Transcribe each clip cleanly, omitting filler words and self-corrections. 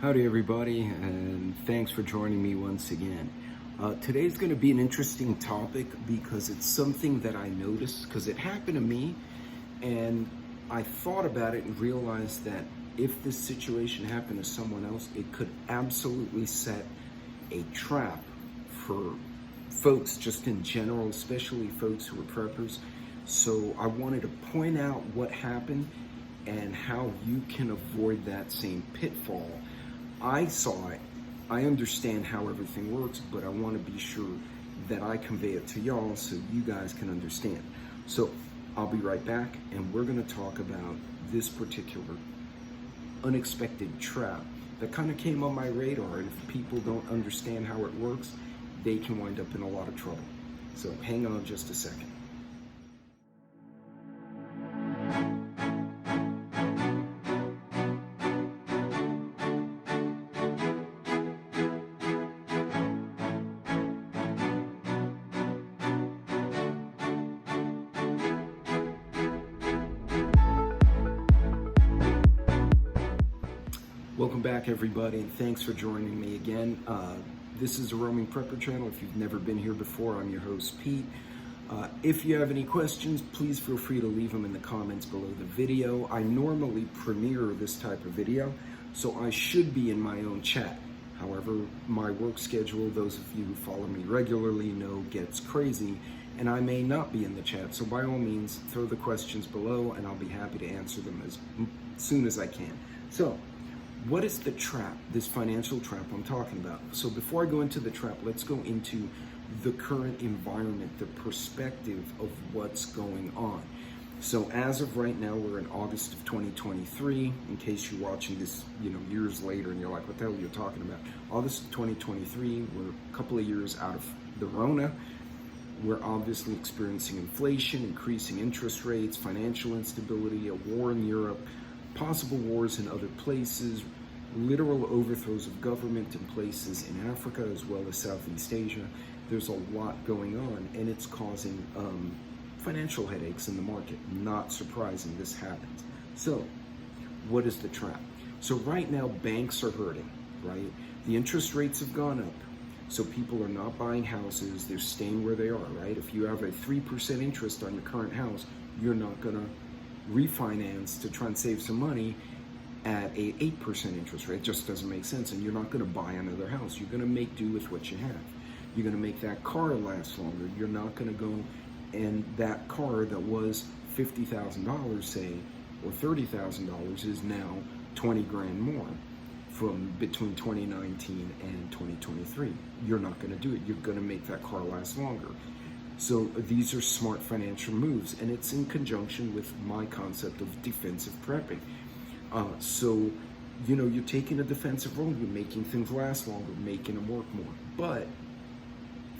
Howdy everybody, and thanks for joining me once again. Today's going to be an interesting topic because it's something that I noticed because it happened to me, and I thought about it and realized that if this situation happened to someone else, it could absolutely set a trap for folks just in general, especially folks who are preppers. So I wanted to point out what happened and how you can avoid that same pitfall. I saw it, I understand how everything works, but I want to be sure that I convey it to y'all so you guys can understand. So I'll be right back, and we're going to talk about this particular unexpected trap that kind of came on my radar, and if people don't understand how it works, they can wind up in a lot of trouble. So hang on just a second. Welcome back everybody, and thanks for joining me again. This is a Roaming Prepper channel. If you've never been here before, I'm your host Pete. If you have any questions, please feel free to leave them in the comments below the video. I normally premiere this type of video, so I should be in my own chat. However, my work schedule, those of you who follow me regularly know, gets crazy, and I may not be in the chat. So by all means, throw the questions below and I'll be happy to answer them as soon as I can. So, what is the trap, this financial trap I'm talking about? So before I go into the trap, let's go into the current environment, the perspective of what's going on. So as of right now, we're in August of 2023. In case you're watching this, years later and you're like, what the hell are you talking about? August of 2023, we're a couple of years out of the Rona. We're obviously experiencing inflation, increasing interest rates, financial instability, a war in Europe, possible wars in other places, literal overthrows of government in places in Africa as well as Southeast Asia. There's a lot going on, and it's causing financial headaches in the market. Not surprising, this happens. So what is the trap? So right now banks are hurting, right? The interest rates have gone up, so people are not buying houses, they're staying where they are, right? If you have a 3% interest on your current house, you're not gonna refinance to try and save some money at a 8% interest rate. It just doesn't make sense, and you're not going to buy another house. You're going to make do with what you have. You're going to make that car last longer. You're not going to go and that car that was $50,000, say, or $30,000 is now 20 grand more from between 2019 and 2023. You're not going to do it. You're going to make that car last longer. So these are smart financial moves, and it's in conjunction with my concept of defensive prepping. So, you're taking a defensive role, you're making things last longer, making them work more. But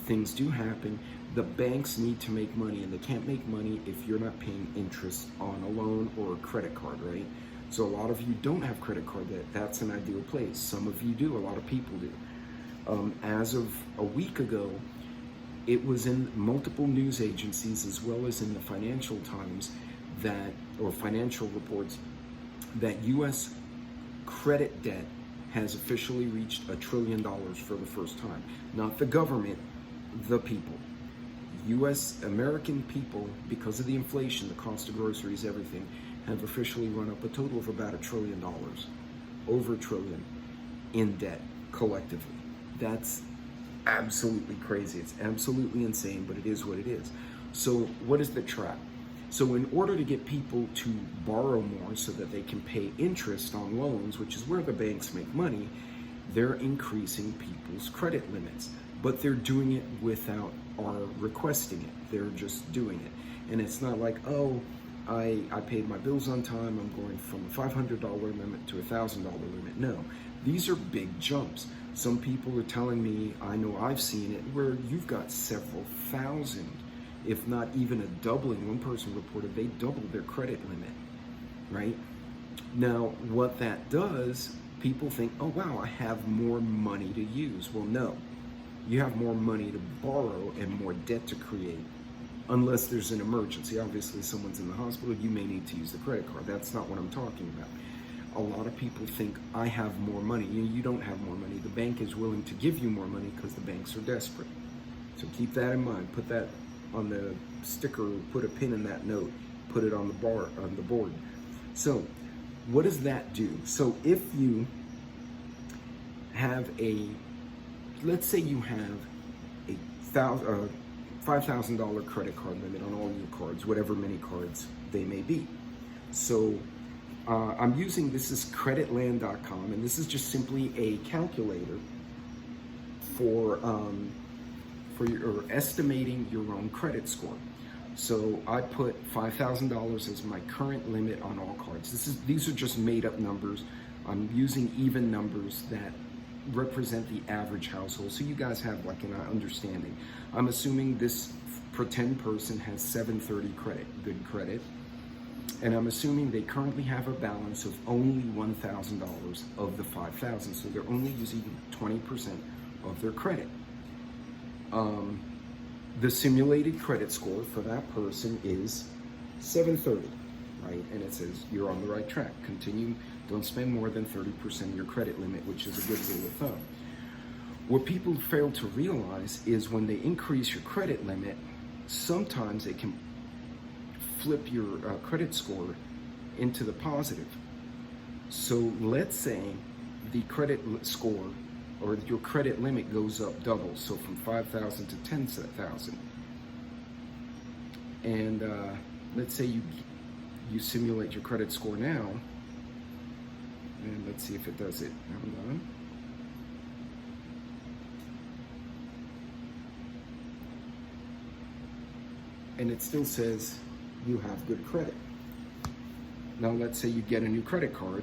things do happen. The banks need to make money, and they can't make money if you're not paying interest on a loan or a credit card, right? So a lot of you don't have credit card debt. That's an ideal place. Some of you do, a lot of people do. As of a week ago, it was in multiple news agencies as well as in the Financial Times or financial reports, that U.S. credit debt has officially reached $1 trillion for the first time. Not the government, the people. American people, because of the inflation, the cost of groceries, everything, have officially run up a total of about $1 trillion, over $1 trillion in debt collectively. That's absolutely crazy. It's absolutely insane, but it is what it is. So what is the trap? So in order to get people to borrow more so that they can pay interest on loans, which is where the banks make money, they're increasing people's credit limits. But they're doing it without our requesting it. They're just doing it. And it's not like, oh, I paid my bills on time, I'm going from a $500 limit to a $1,000 limit. No, these are big jumps. Some people are telling me, I know I've seen it, where you've got several thousand, if not even a doubling. One person reported they doubled their credit limit, right? Now, what that does, people think, oh wow, I have more money to use. Well, no, you have more money to borrow and more debt to create. Unless there's an emergency. Obviously, someone's in the hospital, you may need to use the credit card. That's not what I'm talking about. A lot of people think I have more money. You don't have more money. The bank is willing to give you more money because the banks are desperate. So keep that in mind. Put that on the sticker, put a pin in that note, put it on the board. So what does that do? So if you have let's say you have a $5,000 credit card limit on all your cards, whatever many cards they may be. So I'm using, this is creditland.com, and this is just simply a calculator for your estimating your own credit score. So I put $5,000 as my current limit on all cards. These are just made up numbers. I'm using even numbers that represent the average household, so you guys have like an understanding. I'm assuming this pretend person has 730 credit, good credit, and I'm assuming they currently have a balance of only $1,000 of the $5,000, so they're only using 20% of their credit. The simulated credit score for that person is 730, right? And it says you're on the right track. Continue, don't spend more than 30% of your credit limit, which is a good rule of thumb. What people fail to realize is when they increase your credit limit, sometimes it can flip your credit score into the positive. So let's say the credit score or your credit limit goes up double, so from 5,000 to 10,000. And let's say you simulate your credit score now, and let's see if it does it. Hold on. And it still says you have good credit. Now let's say you get a new credit card,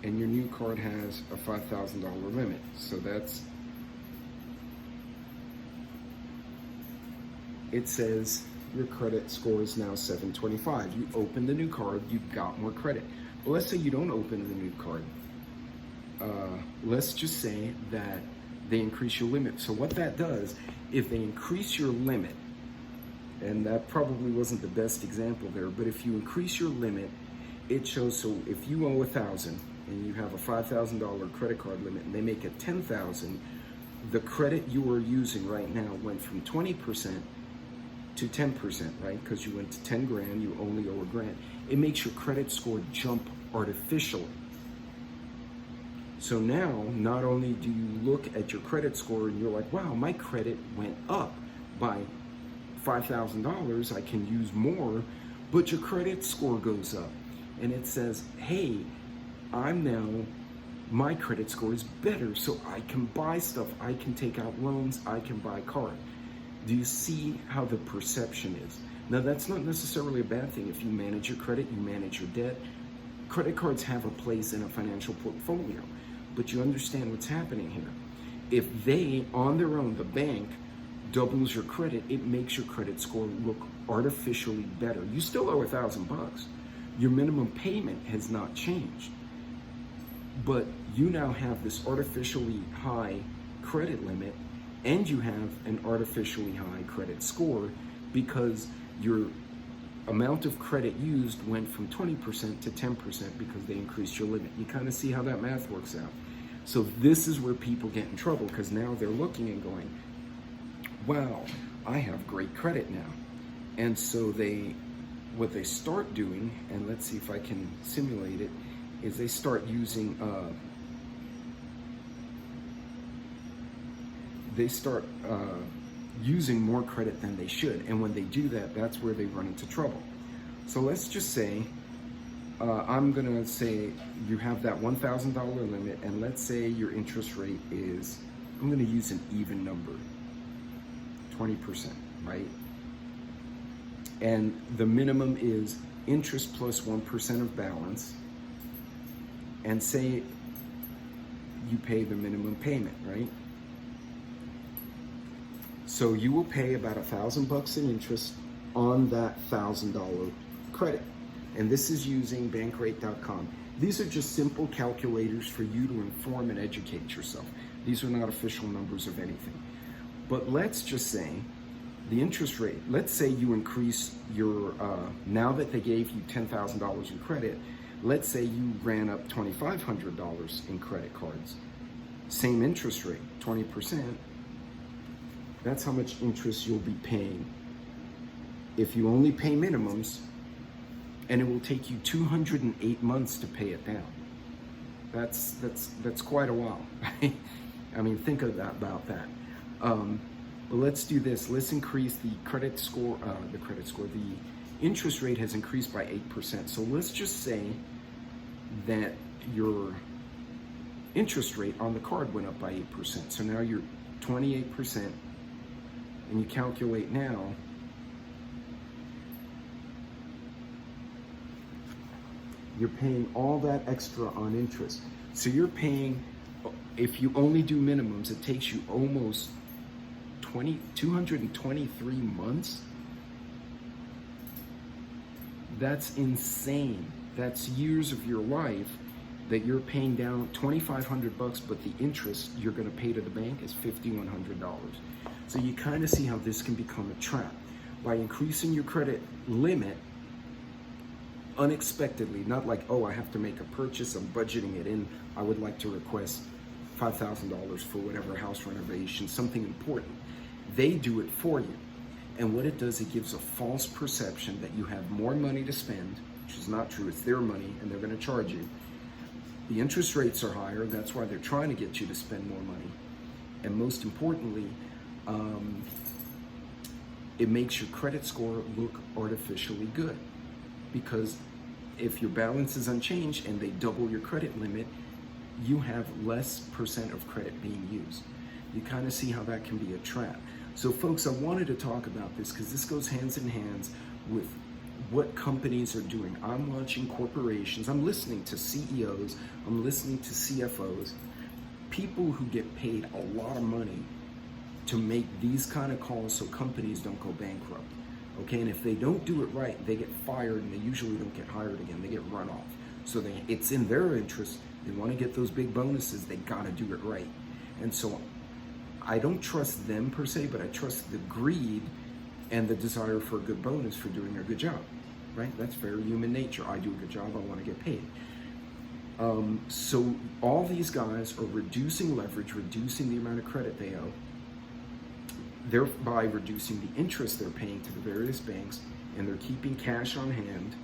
and your new card has a $5,000 limit. So it says your credit score is now 725. You open the new card, you've got more credit. But let's say you don't open the new card. Let's just say that they increase your limit. So what that does, if they increase your limit, and that probably wasn't the best example there, but if you increase your limit, it shows, so if you owe $1,000 and you have a $5,000 credit card limit and they make it $10,000, the credit you are using right now went from 20% to 10%, right? Because you went to 10 grand, you only owe a grand. It makes your credit score jump artificially. So now, not only do you look at your credit score and you're like, wow, my credit went up by $5,000, I can use more, but your credit score goes up. And it says, hey, my credit score is better, so I can buy stuff, I can take out loans, I can buy cars. Do you see how the perception is? Now, that's not necessarily a bad thing. If you manage your credit, you manage your debt. Credit cards have a place in a financial portfolio, but you understand what's happening here. If they, on their own, the bank, doubles your credit, it makes your credit score look artificially better. You still owe $1,000. Your minimum payment has not changed, but you now have this artificially high credit limit, and you have an artificially high credit score because your amount of credit used went from 20% to 10% because they increased your limit. You kind of see how that math works out. So this is where people get in trouble, because now they're looking and going, wow, I have great credit now. And so what they start doing, and let's see if I can simulate it, is they start using using more credit than they should. And when they do that, that's where they run into trouble. So let's just say, I'm gonna say you have that $1,000 limit, and let's say your interest rate is, I'm gonna use an even number, 20%, right? And the minimum is interest plus 1% of balance, and say you pay the minimum payment, right? So you will pay about $1,000 in interest on that $1,000 credit. And this is using bankrate.com. These are just simple calculators for you to inform and educate yourself. These are not official numbers of anything. But let's just say the interest rate, let's say you increase your, now that they gave you $10,000 in credit, let's say you ran up $2,500 in credit cards. Same interest rate, 20%. That's how much interest you'll be paying. If you only pay minimums, and it will take you 208 months to pay it down. That's quite a while. I mean, think about that. But let's do this. Let's increase the credit score. The interest rate has increased by 8%. So let's just say that your interest rate on the card went up by 8%. So now you're 28%, and you calculate now. You're paying all that extra on interest. So you're paying, if you only do minimums, it takes you almost 223 months. That's insane. That's years of your life that you're paying down $2,500, but the interest you're gonna pay to the bank is $5,100. So you kind of see how this can become a trap. By increasing your credit limit, unexpectedly, not like, oh, I have to make a purchase, I'm budgeting it in, I would like to request $5,000 for whatever house renovation, something important. They do it for you. And what it does, it gives a false perception that you have more money to spend, which is not true. It's their money and they're going to charge you. The interest rates are higher. That's why they're trying to get you to spend more money. And most importantly, it makes your credit score look artificially good. Because if your balance is unchanged and they double your credit limit, you have less percent of credit being used. You kind of see how that can be a trap. So folks, I wanted to talk about this because this goes hands in hands with what companies are doing. I'm watching corporations, I'm listening to CEOs, I'm listening to CFOs, people who get paid a lot of money to make these kind of calls so companies don't go bankrupt. Okay, and if they don't do it right, they get fired and they usually don't get hired again, they get run off. So it's in their interest, they want to get those big bonuses, they gotta do it right. And so I don't trust them per se, but I trust the greed and the desire for a good bonus for doing a good job, right? That's very human nature. I do a good job, I want to get paid. So all these guys are reducing leverage, reducing the amount of credit they owe, thereby reducing the interest they're paying to the various banks, and they're keeping cash on hand.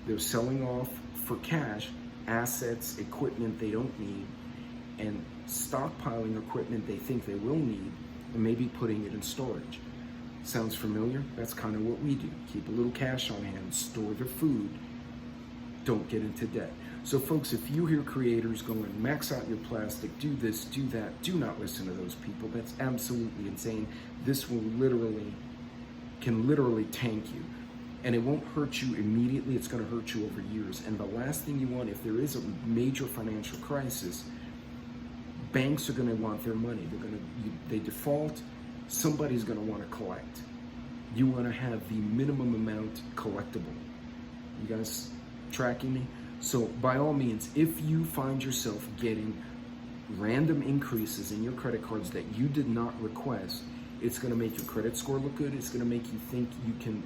They're selling off for cash assets, equipment they don't need, and stockpiling equipment they think they will need, and maybe putting it in storage. Sounds familiar? That's kind of what we do. Keep a little cash on hand, store the food, don't get into debt. So folks, if you hear creators going, max out your plastic, do this, do that, do not listen to those people. That's absolutely insane. This will can literally tank you. And it won't hurt you immediately, it's gonna hurt you over years. And the last thing you want, if there is a major financial crisis, banks are gonna want their money. They default, somebody's gonna wanna collect. You wanna have the minimum amount collectible. You guys tracking me? So by all means, if you find yourself getting random increases in your credit cards that you did not request, it's gonna make your credit score look good. It's gonna make you think you can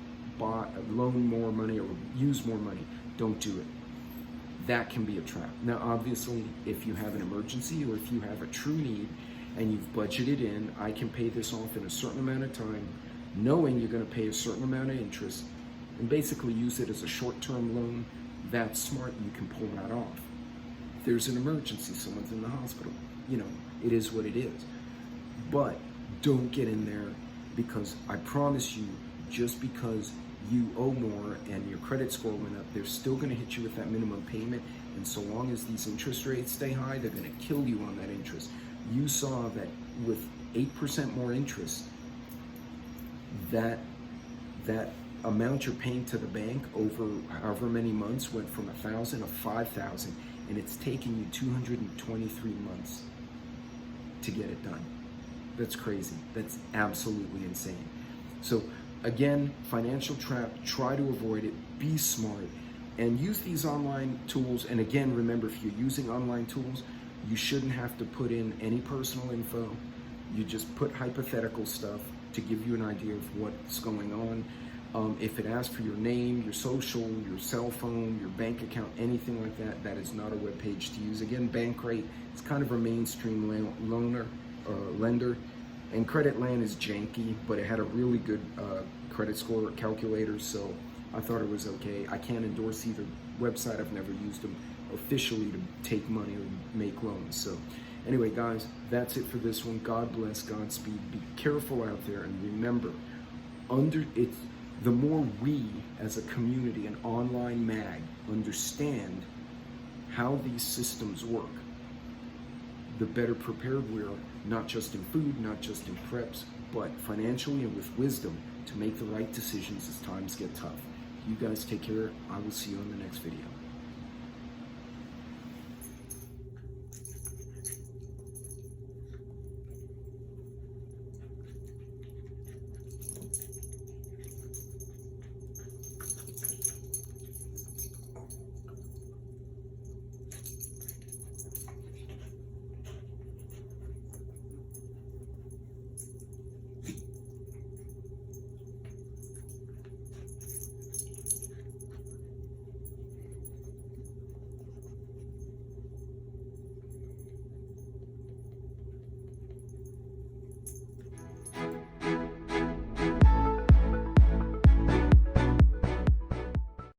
loan more money or use more money. Don't do it. That can be a trap. Now, obviously, if you have an emergency or if you have a true need and you've budgeted in, I can pay this off in a certain amount of time, knowing you're gonna pay a certain amount of interest, and basically use it as a short-term loan. That's smart, you can pull that off. If there's an emergency, someone's in the hospital, it is what it is. But don't get in there, because I promise you, just because you owe more and your credit score went up, they're still gonna hit you with that minimum payment. And so long as these interest rates stay high, they're gonna kill you on that interest. You saw that with 8% more interest, that amount you're paying to the bank over however many months went from 1,000 to 5,000, and it's taking you 223 months to get it done. That's crazy. That's absolutely insane. So again, financial trap, try to avoid it, be smart, and use these online tools. And again, remember, if you're using online tools, you shouldn't have to put in any personal info. You just put hypothetical stuff. to give you an idea of what's going on. If it asks for your name, your social, your cell phone, your bank account, anything like that, that is not a web page to use. Again, Bankrate, it's kind of a mainstream lender, and Creditland is janky, but it had a really good credit score calculator, so I thought it was okay. I can't endorse either website. I've never used them officially to take money or make loans. So anyway, guys, that's it for this one. God bless, Godspeed. Be careful out there, and remember, the more we as a community, an online mag, understand how these systems work, the better prepared we are, not just in food, not just in preps, but financially and with wisdom to make the right decisions as times get tough. You guys take care. I will see you on the next video.